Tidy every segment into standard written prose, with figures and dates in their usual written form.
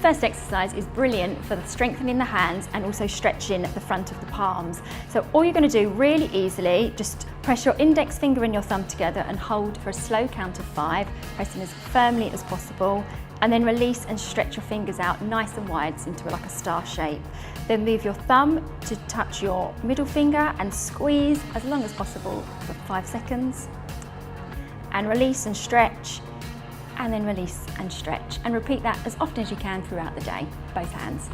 first exercise is brilliant for strengthening the hands and also stretching the front of the palms. So all you're going to do really easily, just press your index finger and your thumb together and hold for a slow count of 5, pressing as firmly as possible, and then release and stretch your fingers out nice and wide into like a star shape. Then move your thumb to touch your middle finger and squeeze as long as possible for 5 seconds. And release and stretch, and then release and stretch. And repeat that as often as you can throughout the day, both hands.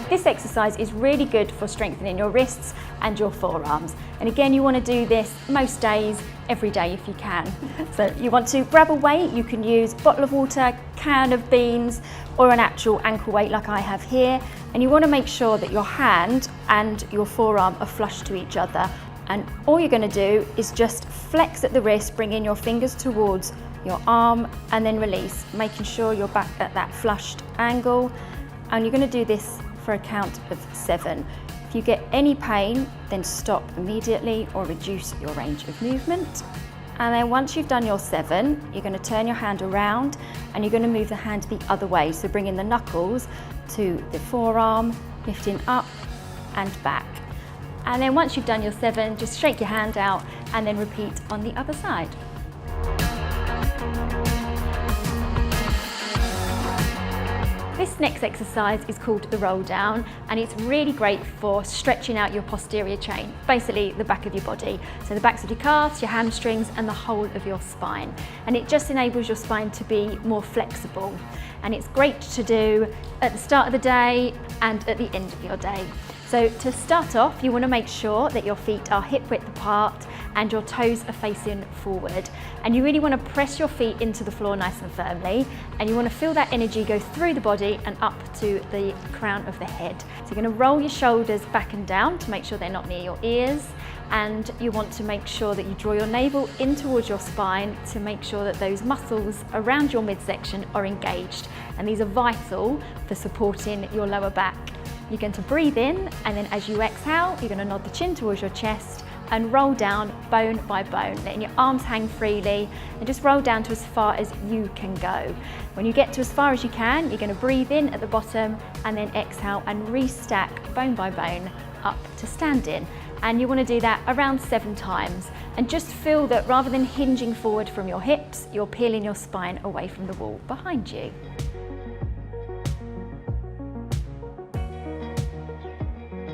This exercise is really good for strengthening your wrists and your forearms. And again, you want to do this most days, every day if you can. So you want to grab a weight, you can use a bottle of water, can of beans, or an actual ankle weight like I have here. And you want to make sure that your hand and your forearm are flush to each other. And all you're going to do is just flex at the wrist, bring in your fingers towards your arm and then release, making sure you're back at that flushed angle. And you're going to do this for a count of 7. If you get any pain, then stop immediately or reduce your range of movement. And then once you've done your 7, you're going to turn your hand around and you're going to move the hand the other way. So bringing the knuckles to the forearm, lifting up and back. And then once you've done your 7, just shake your hand out and then repeat on the other side. This next exercise is called the roll down, and it's really great for stretching out your posterior chain, basically the back of your body. So the backs of your calves, your hamstrings and the whole of your spine. And it just enables your spine to be more flexible. And it's great to do at the start of the day and at the end of your day. So to start off, you want to make sure that your feet are hip width apart and your toes are facing forward. And you really want to press your feet into the floor nice and firmly. And you want to feel that energy go through the body and up to the crown of the head. So you're going to roll your shoulders back and down to make sure they're not near your ears. And you want to make sure that you draw your navel in towards your spine to make sure that those muscles around your midsection are engaged. And these are vital for supporting your lower back. You're going to breathe in, and then as you exhale, you're going to nod the chin towards your chest and roll down bone by bone, letting your arms hang freely and just roll down to as far as you can go. When you get to as far as you can, you're going to breathe in at the bottom and then exhale and restack bone by bone up to standing. And you want to do that around 7 times. And just feel that rather than hinging forward from your hips, you're peeling your spine away from the wall behind you.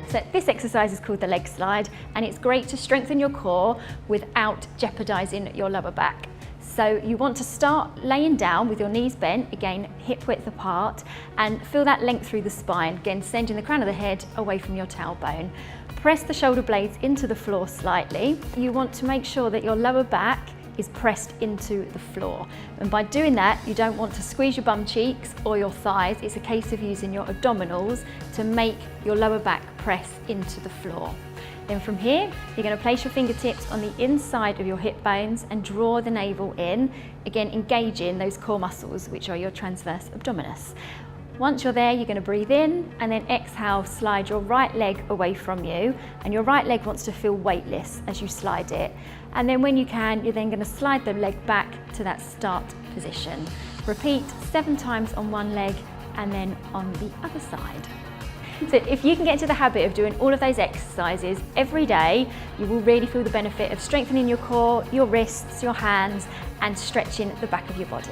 So this exercise is called the leg slide, and it's great to strengthen your core without jeopardizing your lower back. So you want to start laying down with your knees bent, again hip width apart, and feel that length through the spine, again sending the crown of the head away from your tailbone. Press the shoulder blades into the floor slightly. You want to make sure that your lower back is pressed into the floor. And by doing that, you don't want to squeeze your bum cheeks or your thighs. It's a case of using your abdominals to make your lower back press into the floor. Then from here, you're going to place your fingertips on the inside of your hip bones and draw the navel in, again engaging those core muscles, which are your transverse abdominis. Once you're there, you're going to breathe in and then exhale, slide your right leg away from you, and your right leg wants to feel weightless as you slide it. And then when you can, you're then going to slide the leg back to that start position. Repeat 7 times on one leg and then on the other side. So if you can get into the habit of doing all of those exercises every day, you will really feel the benefit of strengthening your core, your wrists, your hands, and stretching the back of your body.